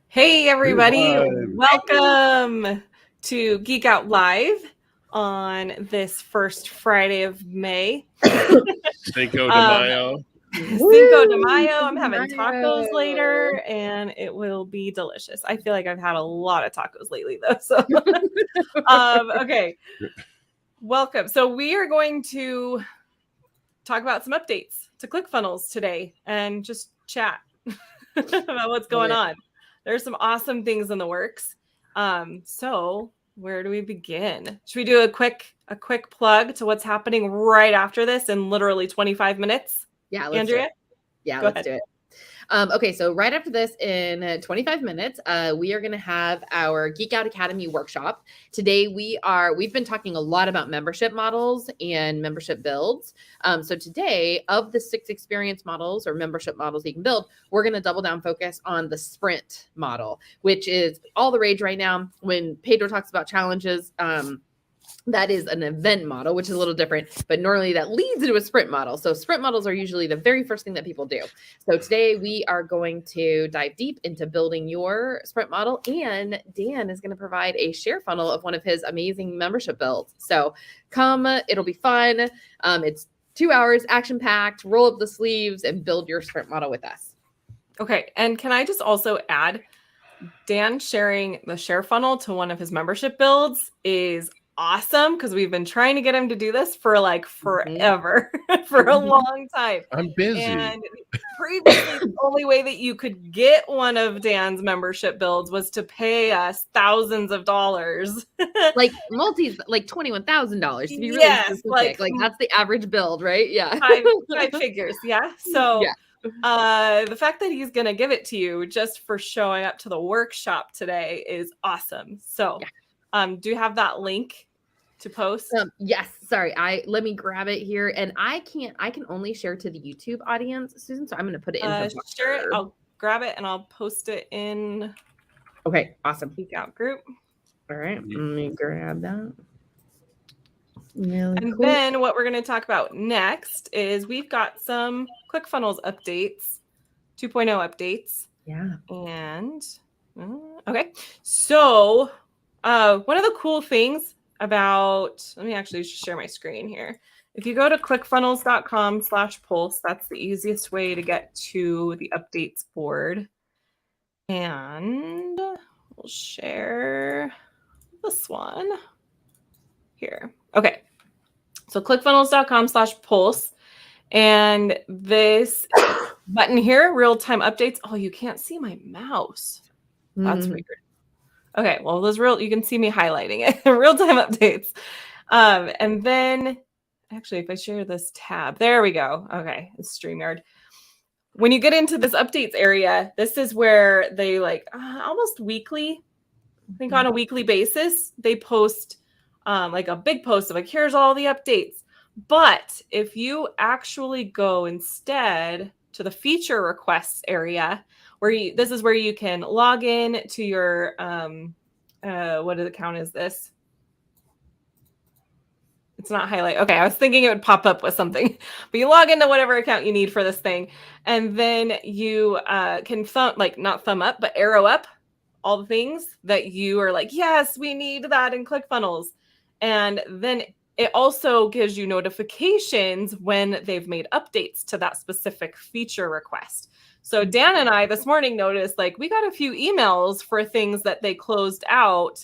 Hey, everybody. Live. Welcome to Geek Out Live on this first Friday of May. Cinco de Um, Mayo. Cinco de Mayo. I'm having Mayo. tacos later, and it will be delicious. I feel like I've had a lot of tacos lately, though. So, okay. Welcome. So we are going to talk about some updates to ClickFunnels today and just chat about what's going on. There's some awesome things in the works. So where do we begin? Should we do a quick plug to what's happening right after this in literally 25 minutes? Yeah, let's Andrea? do it. Yeah, Go let's ahead. do it. Okay, so right after this, in 25 minutes, we are going to have our Geek Out Academy workshop. Today, we've been talking a lot about membership models and membership builds. So today, of the 6 experience models or membership models you can build, we're going to double down focus on the sprint model, which is all the rage right now. When Pedro talks about challenges, that is an event model, which is a little different, but normally that leads into a sprint model. So sprint models are usually the very first thing that people do. So today we are going to dive deep into building your sprint model, and Dan is going to provide a share funnel of one of his amazing membership builds. So come, it'll be fun. It's 2 hours, action packed, roll up the sleeves and build your sprint model with us. Okay. And can I just also add, Dan sharing the share funnel to one of his membership builds is awesome because we've been trying to get him to do this for like forever, for a long time. I'm busy. And previously, the only way that you could get one of Dan's membership builds was to pay us thousands of dollars. like $21,000 to be really Yes, specific. Like that's the average build, right? Yeah. five figures. Yeah. So yeah. the fact that he's going to give it to you just for showing up to the workshop today is awesome. So do you have that link to post? Yes. Sorry. Let me grab it here. And I can only share to the YouTube audience, Susan. So I'm going to put it in. Share it. I'll grab it and I'll post it in. Okay. Awesome. GeekOut group. All right. Let me grab that. Really and cool. Then what we're going to talk about next is we've got some ClickFunnels updates, 2.0 updates. Yeah. And okay. So one of the cool things about, let me actually share my screen here. If you go to clickfunnels.com/pulse, that's the easiest way to get to the updates board. And we'll share this one here. Okay. So clickfunnels.com/pulse. And this button here, real-time updates. Oh, you can't see my mouse. That's weird. Okay, well, you can see me highlighting it. Real-time updates. And then, actually, if I share this tab, there we go. Okay, it's StreamYard. When you get into this updates area, this is where they almost weekly, I think on a weekly basis, they post like a big post of like, here's all the updates. But if you actually go instead to the feature requests area, this is where you can log in to your what account is this? It's not highlight. Okay, I was thinking it would pop up with something, but you log into whatever account you need for this thing, and then you can not thumb up, but arrow up all the things that you are like, yes, we need that in ClickFunnels, and then it also gives you notifications when they've made updates to that specific feature request. So Dan and I this morning noticed we got a few emails for things that they closed out,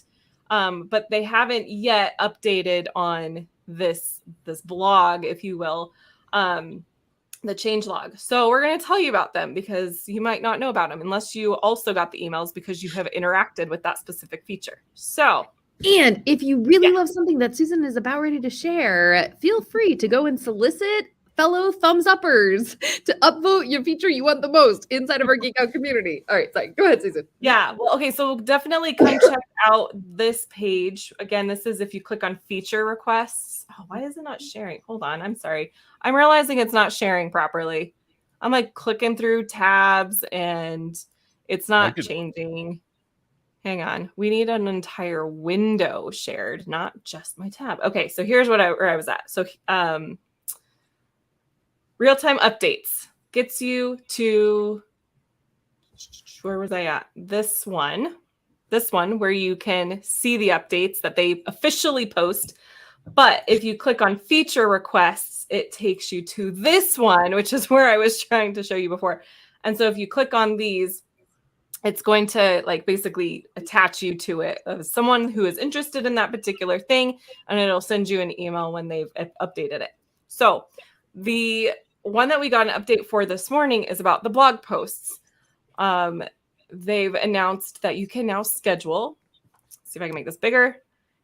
but they haven't yet updated on this blog, if you will, the change log. So we're going to tell you about them because you might not know about them unless you also got the emails because you have interacted with that specific feature. So. And if you really love something that Susan is about ready to share, feel free to go and solicit fellow thumbs uppers to upvote your feature you want the most inside of our Geek Out community. All right, sorry. Go ahead, Susan. Yeah. Well, okay. So definitely come check out this page. Again, this is if you click on feature requests. Oh, why is it not sharing? Hold on. I'm sorry. I'm realizing it's not sharing properly. I'm clicking through tabs and it's not changing. Hang on. We need an entire window shared, not just my tab. Okay, so here's where I was at. So real-time updates gets you to where was I at? This one where you can see the updates that they officially post. But if you click on feature requests, it takes you to this one, which is where I was trying to show you before. And so if you click on these, it's going to like basically attach you to it as someone who is interested in that particular thing, and it'll send you an email when they've updated it. So the one that we got an update for this morning is about the blog posts. They've announced that you can now schedule. Let's see if I can make this bigger.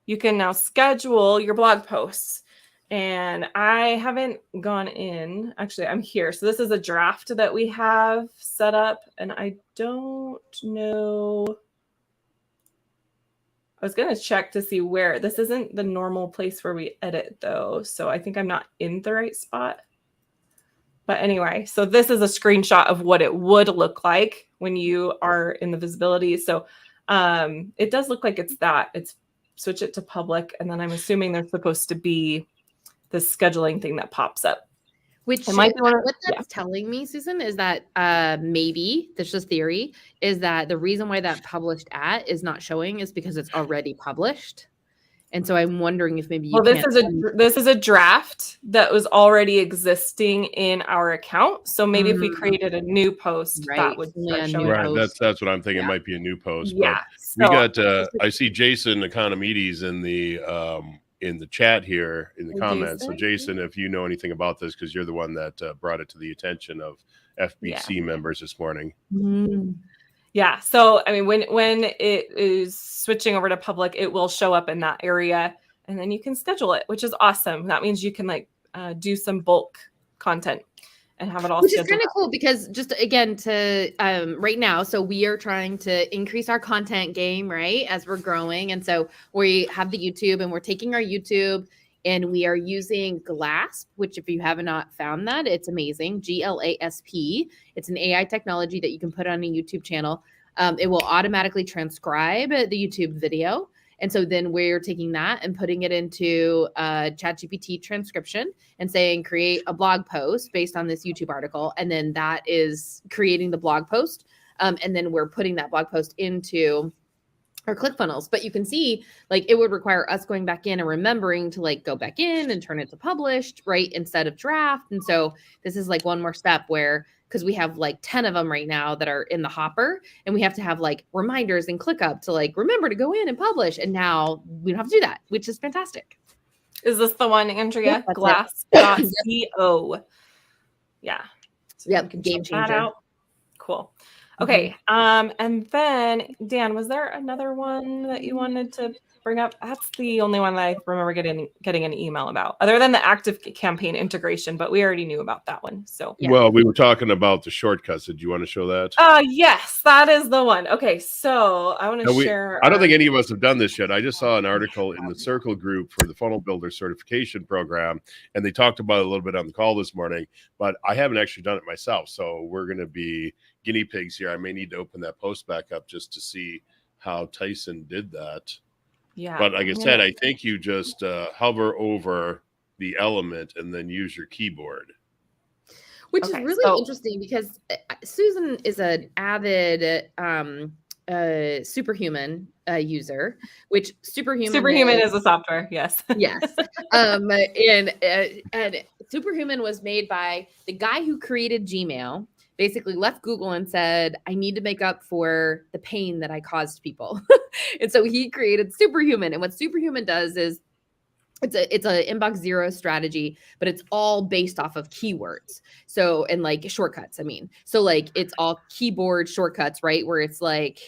You can now schedule your blog posts. And I haven't gone in. Actually, I'm here. So this is a draft that we have set up. And I don't know. I was going to check to see where. This isn't the normal place where we edit, though. So I think I'm not in the right spot. But anyway, so this is a screenshot of what it would look like when you are in the visibility. So it does look like it's that. It's switch it to public. And then I'm assuming there's supposed to be this scheduling thing that pops up. Which might be what that's telling me, Susan, is that maybe this is theory, is that the reason why that published at is not showing is because it's already published. And so I'm wondering if maybe you this is a draft that was already existing in our account. So maybe if we created a new post, that would start showing. Right. That's what I'm thinking. It might be a new post. Yeah. But we got I see Jason Economides in the chat here in the comments. So Jason, if you know anything about this, because you're the one that brought it to the attention of FBC members this morning. Yeah. So, I mean, when it is switching over to public, it will show up in that area, and then you can schedule it, which is awesome. That means you can like do some bulk content and have it all. Which is kind of cool because just again to right now, so we are trying to increase our content game, right, as we're growing. And so we have the YouTube and we're taking our YouTube and we are using GLASP, which if you have not found that, it's amazing. GLASP. It's an AI technology that you can put on a YouTube channel. It will automatically transcribe the YouTube video. And so then we're taking that and putting it into ChatGPT transcription and saying, create a blog post based on this YouTube article. And then that is creating the blog post. And then we're putting that blog post into our ClickFunnels. But you can see like it would require us going back in and remembering to like go back in and turn it to published, right, instead of draft. And so this is like one more step where, because we have like 10 of them right now that are in the hopper, and we have to have like reminders and ClickUp to like remember to go in and publish. And now we don't have to do that, which is fantastic. Is this the one, Andrea? Glass.co. Yeah. So yep. Game changer. Cool. Okay. And then Dan, was there another one that you wanted to bring up? That's the only one that I remember getting an email about, other than the active campaign integration, but we already knew about that one. So yeah. Well, we were talking about the shortcuts. Did you want to show that? Yes, that is the one. Okay, so I want to share. I don't think any of us have done this yet. I just saw an article in the Circle group for the Funnel Builder certification program, and they talked about it a little bit on the call this morning, but I haven't actually done it myself. So we're going to be guinea pigs here. I may need to open that post back up just to see how Tyson did that. Yeah. But like I said, I think you just hover over the element and then use your keyboard. Which is really interesting because Susan is an avid Superhuman user, which Superhuman is a software. Yes. Yes. And Superhuman was made by the guy who created Gmail. Basically left Google and said, I need to make up for the pain that I caused people. And so he created Superhuman. And what Superhuman does is it's a inbox zero strategy, but it's all based off of keywords. So, and like shortcuts, I mean, so like it's all keyboard shortcuts, right? Where it's like,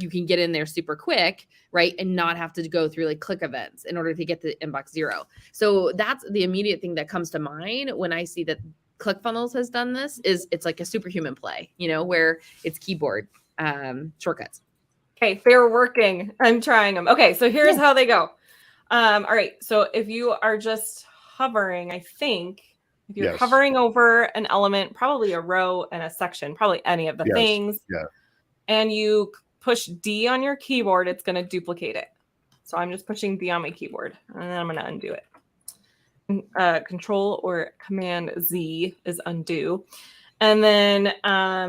you can get in there super quick, right? And not have to go through like click events in order to get to inbox zero. So that's the immediate thing that comes to mind when I see that ClickFunnels has done this. Is it's like a Superhuman play, you know, where it's keyboard shortcuts. Okay, they're working. I'm trying them. Okay, so here's how they go. All right, so if you are just hovering, I think if you're hovering over an element, probably a row and a section, probably any of the things, and you push D on your keyboard, it's going to duplicate it. So I'm just pushing D on my keyboard, and then I'm going to undo it. Control or Command Z is undo. And then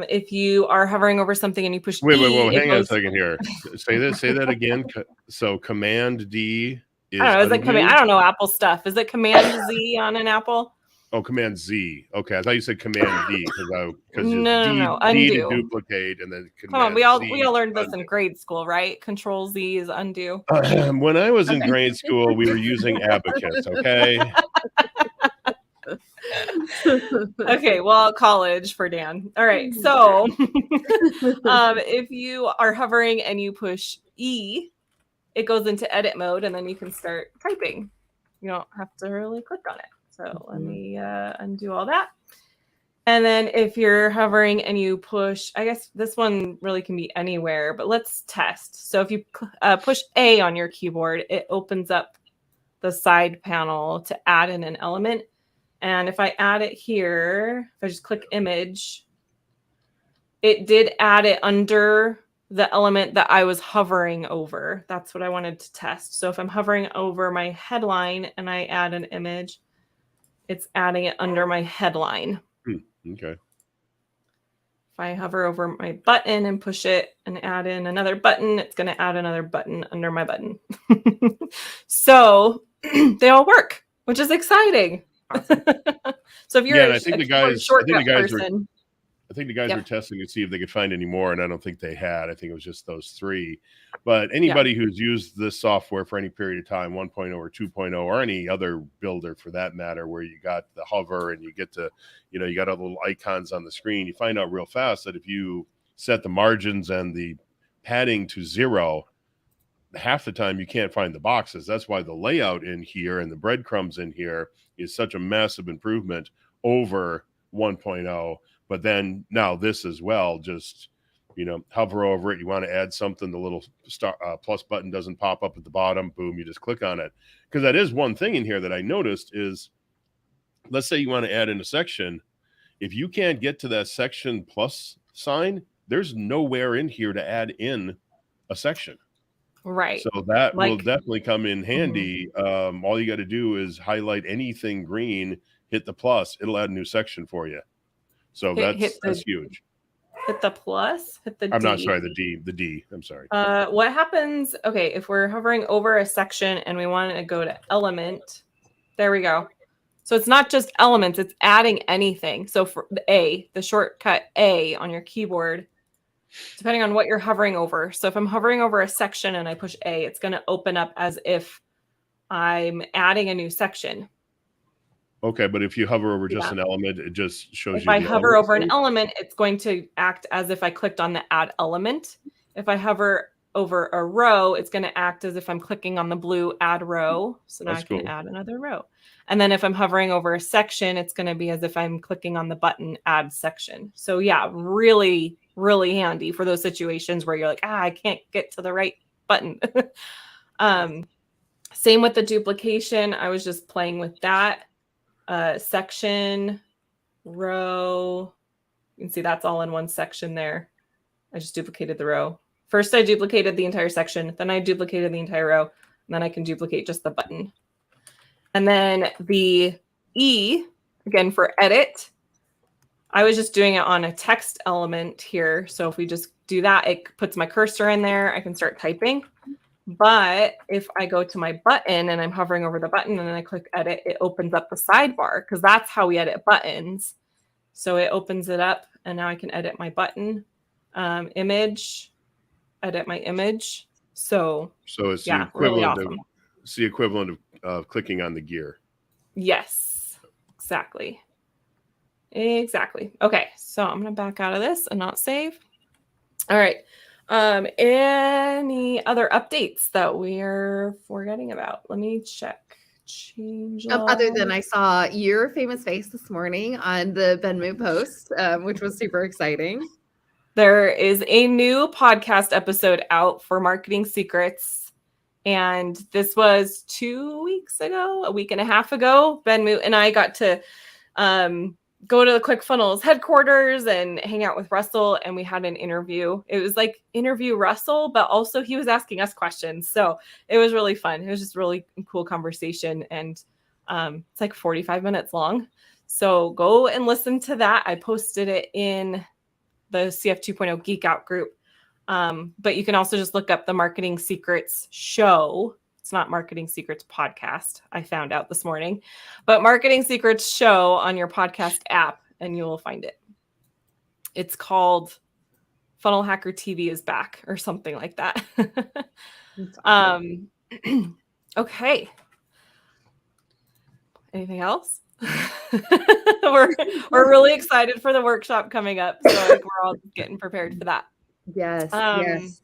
if you are hovering over something and you push Wait, E, it hang on a goes. second here. Say that again. So Command D I is don't know. Is it undo. I don't know Apple stuff. Is it Command Z on an Apple? Oh, Command Z. Okay, I thought you said Command D because No. D to Undo. duplicate and then Come on, Command Z. we all learned this undo. in grade school, right? Control Z is undo. When I was in Okay. grade school, we were using Abacus. Okay. Okay, well, college for Dan. All right, so if you are hovering and you push E, it goes into edit mode, and then you can start typing. You don't have to really click on it. So let me undo all that. And then if you're hovering and you push, I guess this one really can be anywhere, but let's test. So if you push A on your keyboard, it opens up the side panel to add in an element. And if I add it here, if I just click image, it did add it under the element that I was hovering over. That's what I wanted to test. So if I'm hovering over my headline and I add an image, it's adding it under my headline. Okay. If I hover over my button and push it and add in another button, it's going to add another button under my button. So they all work, which is exciting. So if you're I think the guys Yep. were testing to see if they could find any more, and I don't think they had. I think it was just those 3. But anybody who's used this software for any period of time, 1.0 or 2.0, or any other builder for that matter, where you got the hover and you get to, you got all the little icons on the screen, you find out real fast that if you set the margins and the padding to 0, half the time you can't find the boxes. That's why the layout in here and the breadcrumbs in here is such a massive improvement over 1.0. But then now this as well, just, hover over it. You want to add something, the little star plus button doesn't pop up at the bottom. Boom, you just click on it. Because that is one thing in here that I noticed is, let's say you want to add in a section. If you can't get to that section plus sign, there's nowhere in here to add in a section. Right. So that will definitely come in handy. All you got to do is highlight anything green, hit the plus, it'll add a new section for you. So that's huge. Hit the plus, hit the D. I'm not sorry, the D. I'm sorry. What happens? Okay, if we're hovering over a section and we want to go to element, there we go. So it's not just elements, it's adding anything. So for the shortcut A on your keyboard, depending on what you're hovering over. So if I'm hovering over a section and I push A, it's going to open up as if I'm adding a new section. Okay, but if you hover over just an element, it just shows if you. If I hover over an element, it's going to act as if I clicked on the add element. If I hover over a row, it's going to act as if I'm clicking on the blue add row. So now I can add another row. And then if I'm hovering over a section, it's going to be as if I'm clicking on the button add section. So yeah, really, really handy for those situations where you're like, I can't get to the right button. Same with the duplication. I was just playing with that. Section, row. You can see that's all in one section there. I just duplicated the row. First, I duplicated the entire section. Then I duplicated the entire row. And then I can duplicate just the button. And then the E, again, for edit, I was just doing it on a text element here. So if we just do that, it puts my cursor in there. I can start typing. But if I go to my button and I'm hovering over the button and then I click edit, it opens up the sidebar because that's how we edit buttons. So it opens it up and now I can edit my button, image, edit my image. So it's yeah, the equivalent really awesome. It's the equivalent of clicking on the gear. Yes, exactly. Okay, so I'm going to back out of this and not save. All right. Any other updates that we're forgetting about? Let me check. Change. Other than I saw your famous face this morning on the Benmu post, which was super exciting. There is a new podcast episode out for Marketing Secrets. And this was 2 weeks ago, a week and a half ago. Benmu and I got to go to the ClickFunnels headquarters and hang out with Russell, and we had an interview. It was like interview Russell, but also he was asking us questions. So it was really fun. It was just really cool conversation. And it's like 45 minutes long. So go and listen to that. I posted it in the CF 2.0 Geek Out group. But you can also just look up the Marketing Secrets show. It's not Marketing Secrets podcast, I found out this morning, but Marketing Secrets show on your podcast app, and you will find it. It's called Funnel Hacker TV is Back or something like that. Awesome. Okay. Anything else? we're really excited for the workshop coming up. So I think we're all getting prepared for that. Yes. Yes.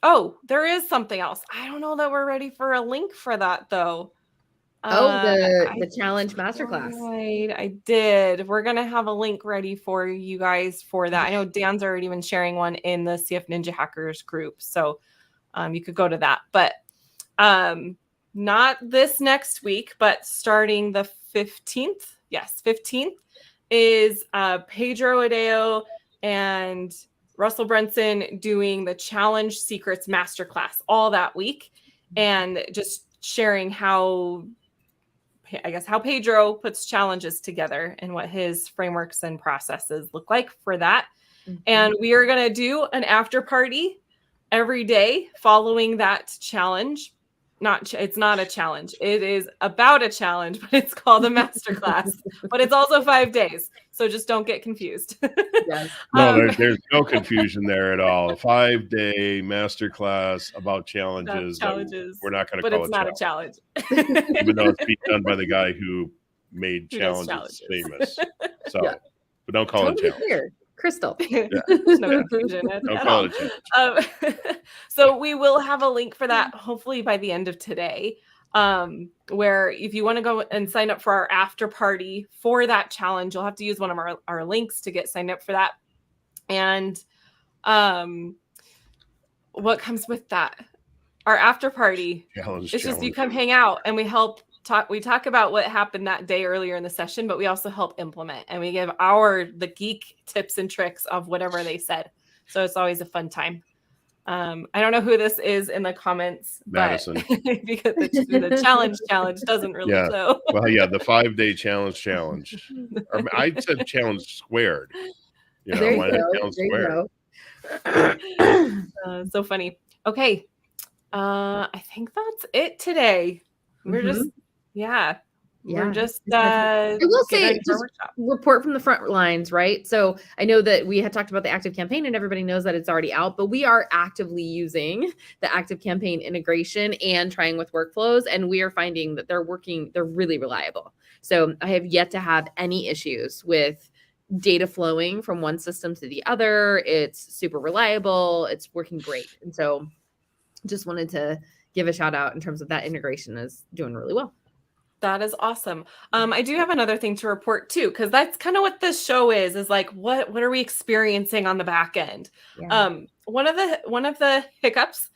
Oh, there is something else. I don't know that we're ready for a link for that though. The challenge masterclass. Right, I did. We're gonna have a link ready for you guys for that. I know Dan's already been sharing one in the CF Ninja Hackers group, so you could go to that. But not this next week, but starting the 15th. Yes, 15th is Pedro Adeo and Russell Brunson doing the Challenge Secrets Masterclass all that week, and just sharing how Pedro puts challenges together and what his frameworks and processes look like for that. Mm-hmm. And we are going to do an after party every day following that challenge. It's not a challenge. It is about a challenge, but it's called a masterclass. But it's also 5 days, so just don't get confused. Yes. No, there's no confusion there at all. A 5-day masterclass about challenges. We're not going to call it. But it's not a challenge, even though it's being done by the guy who made challenges famous. So, but don't call it a challenge. Clear. Crystal. Yeah. No confusion. Don't call it a challenge. So we will have a link for that hopefully by the end of today, where if you want to go and sign up for our after party for that challenge, you'll have to use one of our links to get signed up for that. And what comes with that? Our after party. It's just you come hang out and we talk about what happened that day earlier in the session, but we also help implement and we give the geek tips and tricks of whatever they said. So it's always a fun time. I don't know who this is in the comments, Madison. But because the challenge doesn't really show. Well, yeah, the 5-day challenge. Or I said challenge squared. There you go. So funny. Okay. I think that's it today. We're just we're just I will say just report from the front lines, right? So I know that we had talked about the Active Campaign and everybody knows that it's already out, but we are actively using the Active Campaign integration and trying with workflows, and we are finding that they're really reliable. So I have yet to have any issues with data flowing from one system to the other. It's super reliable. It's working great. And so just wanted to give a shout out in terms of that integration is doing really well. That is awesome. I do have another thing to report too, because that's kind of what this show is like, what are we experiencing on the back end? Yeah. One of the hiccups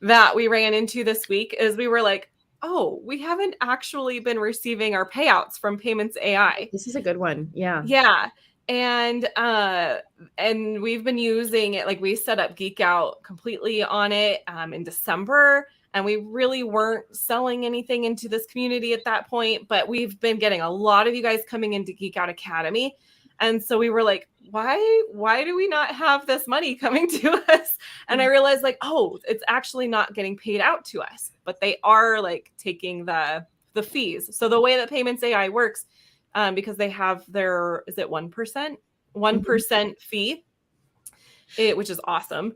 that we ran into this week is we were like, oh, we haven't actually been receiving our payouts from Payments AI. This is a good one. Yeah. Yeah. And we've been using it, like we set up GeekOut completely on it in December. And we really weren't selling anything into this community at that point, but we've been getting a lot of you guys coming into GeekOut Academy. And so we were like, why do we not have this money coming to us? And I realized like, oh, it's actually not getting paid out to us, but they are like taking the fees. So the way that Payments AI works, because they have their, is it 1%? 1% fee, which is awesome,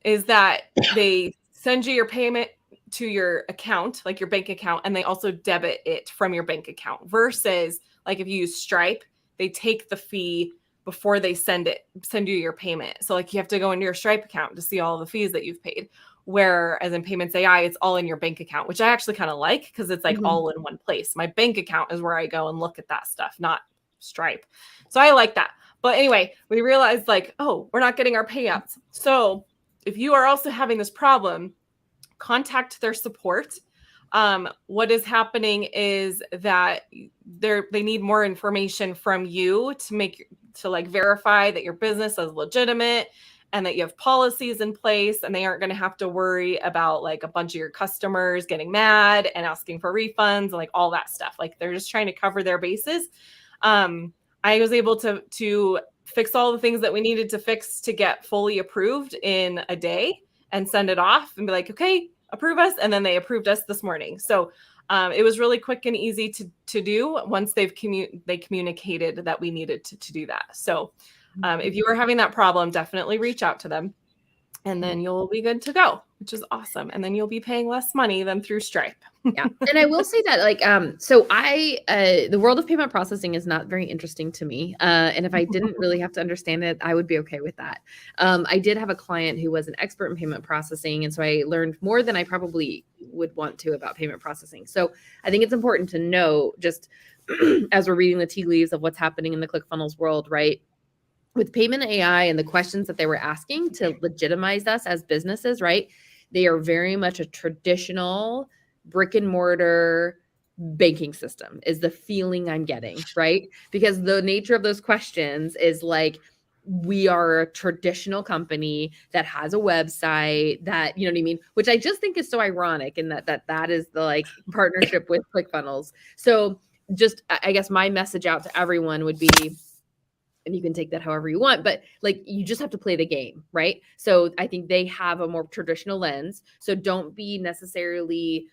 is that they send you your payment to your account, like your bank account, and they also debit it from your bank account versus like if you use Stripe, they take the fee before they send you your payment. So like you have to go into your Stripe account to see all the fees that you've paid. Whereas in Payments AI, it's all in your bank account, which I actually kind of like because it's like all in one place. My bank account is where I go and look at that stuff, not Stripe. So I like that. But anyway, we realized like, oh, we're not getting our payouts. So if you are also having this problem, contact their support. What is happening is that they need more information from you to like verify that your business is legitimate and that you have policies in place, and they aren't going to have to worry about like a bunch of your customers getting mad and asking for refunds and like all that stuff. Like they're just trying to cover their bases. I was able to fix all the things that we needed to fix to get fully approved in a day and send it off and be like, okay, approve us. And then they approved us this morning. So it was really quick and easy to do once they communicated that we needed to do that. So if you are having that problem, definitely reach out to them, and then you'll be good to go, which is awesome. And then you'll be paying less money than through Stripe. Yeah. And I will say that so the world of payment processing is not very interesting to me. And if I didn't really have to understand it, I would be okay with that. I did have a client who was an expert in payment processing. And so I learned more than I probably would want to about payment processing. So I think it's important to know, just as we're reading the tea leaves of what's happening in the ClickFunnels world, right? With payment AI and the questions that they were asking to legitimize us as businesses, right? They are very much a traditional brick and mortar banking system is the feeling I'm getting, right? Because the nature of those questions is like, we are a traditional company that has a website that, you know what I mean? Which I just think is so ironic, and that is the like partnership with ClickFunnels. So just, I guess my message out to everyone would be, and you can take that however you want, but like, you just have to play the game, right? So I think they have a more traditional lens. So don't be necessarily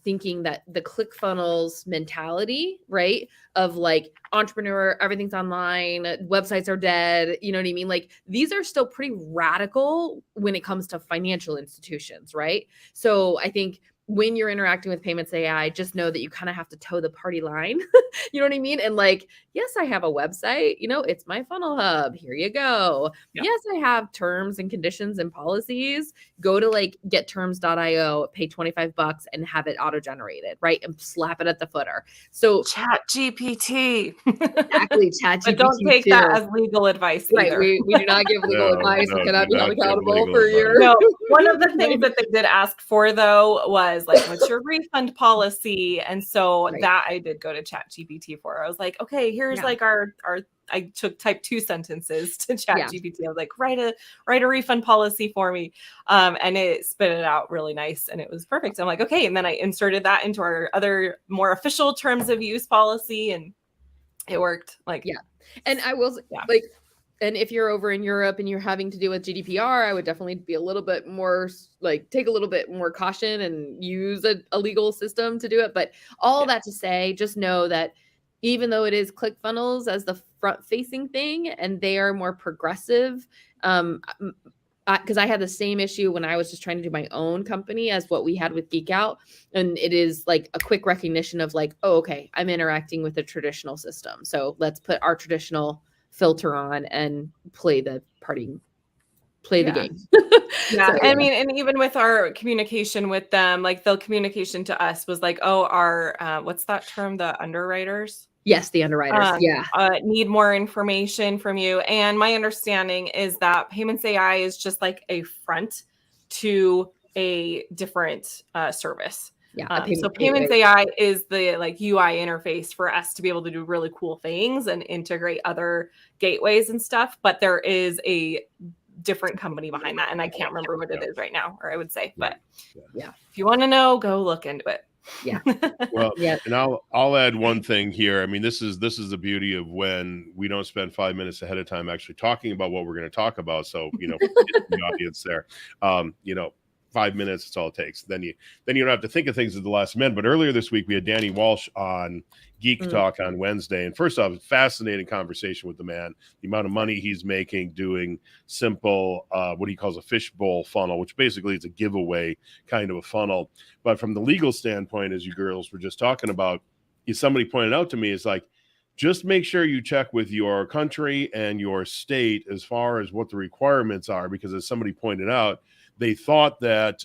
thinking that the ClickFunnels mentality, right, of like entrepreneur, everything's online, websites are dead, you know what I mean? Like, these are still pretty radical when it comes to financial institutions, right? So I think when you're interacting with payments AI, just know that you kind of have to toe the party line. You know what I mean? And like, yes, I have a website, you know, it's my funnel hub. Here you go. Yeah. Yes, I have terms and conditions and policies. Go to like getterms.io, pay $25 and have it auto-generated, right? And slap it at the footer. So Chat GPT. exactly, chat GPT. But don't take that as legal advice right. either. We do not give legal advice. We cannot be held accountable for your. No, one of the things that they did ask for though was like, what's your refund policy? And so that I did go to Chat GPT for. I was like, okay, here's like our I typed 2 sentences to Chat GPT. I was like, write a refund policy for me. And it spit it out really nice and it was perfect. I'm like, okay. And then I inserted that into our other more official terms of use policy and it worked. Like, and I will like, and if you're over in Europe and you're having to deal with GDPR, I would definitely be a little bit more like, take a little bit more caution and use a legal system to do it. But all that to say, just know that even though it is ClickFunnels as the front facing thing and they are more progressive, because I had the same issue when I was just trying to do my own company as what we had with GeekOut. And it is like a quick recognition of like, oh, okay, I'm interacting with a traditional system. So let's put our traditional filter on and play the game. Yeah. So, I mean, and even with our communication with them, like the communication to us was like, oh, our, what's that term? The underwriters? Yes, the underwriters. Need more information from you. And my understanding is that Payments AI is just like a front to a different service. So Payments AI is the like UI interface for us to be able to do really cool things and integrate other gateways and stuff. But there is a different company behind that. And I can't remember what it is right now, or I would say, but if you want to know, go look into it. Well, and I'll add one thing here. I mean, this is the beauty of when we don't spend 5 minutes ahead of time actually talking about what we're going to talk about. So, you know, the audience there, you know, 5 minutes, that's all it takes. Then you don't have to think of things at the last minute. But earlier this week, we had Danny Walsh on Geek Talk on Wednesday. And first off, fascinating conversation with the man, the amount of money he's making doing simple, what he calls a fishbowl funnel, which basically is a giveaway kind of a funnel. But from the legal standpoint, as you girls were just talking about, somebody pointed out to me, is like, just make sure you check with your country and your state as far as what the requirements are, because as somebody pointed out, they thought that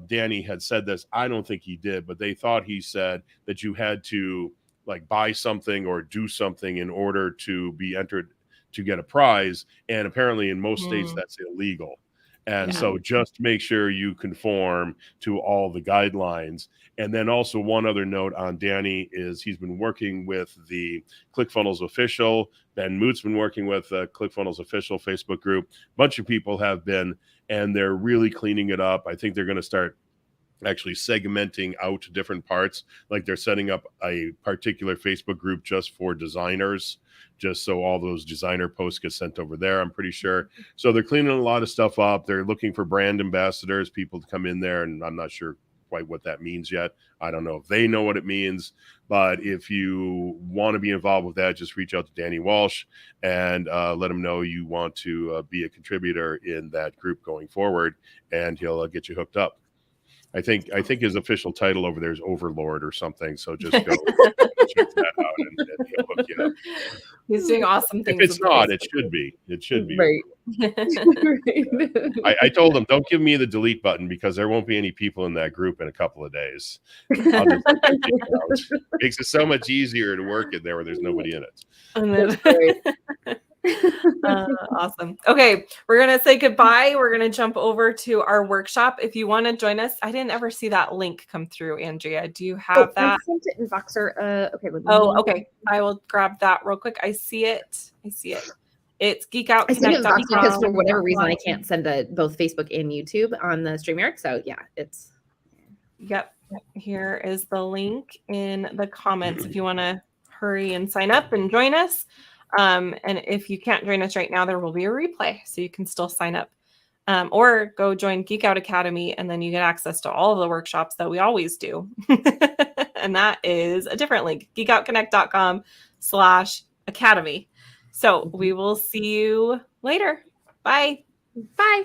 Danny had said this. I don't think he did, but they thought he said that you had to like buy something or do something in order to be entered to get a prize. And apparently in most states, that's illegal. And Yeah. so just make sure you conform to all the guidelines. And then also one other note on Danny is he's been working with the ClickFunnels official. Ben Moot's been working with ClickFunnels official Facebook group. A bunch of people have been, and they're really cleaning it up. I think they're going to start actually segmenting out different parts. Like they're setting up a particular Facebook group just for designers, just so all those designer posts get sent over there, I'm pretty sure. So they're cleaning a lot of stuff up. They're looking for brand ambassadors, people to come in there, and I'm not sure quite what that means yet. I don't know if they know what it means, but if you want to be involved with that, just reach out to Danny Walsh and let him know you want to be a contributor in that group going forward, and he'll get you hooked up. I think his official title over there is Overlord or something. So just go check that out and he'll hook you up. He's doing awesome things. If it's not, it should be. It should be. Right. I told him, don't give me the delete button because there won't be any people in that group in a couple of days. I'll just makes it so much easier to work in there where there's nobody in it. Awesome. Okay, we're gonna say goodbye. We're gonna jump over to our workshop. If you want to join us, I didn't ever see that link come through. Andrea, do you have that? I sent it in Voxer. Okay. Okay. I will grab that real quick. I see it. It's GeekOut. I sent it in Voxer because for whatever reason I can't send both Facebook and YouTube on the StreamYard. So yeah, it's. Yep. Here is the link in the comments if you want to hurry and sign up and join us. And if you can't join us right now, there will be a replay, so you can still sign up. Or go join GeekOut Academy, and then you get access to all of the workshops that we always do. And that is a different link, geekoutkonnect.com/academy. So we will see you later. Bye. Bye.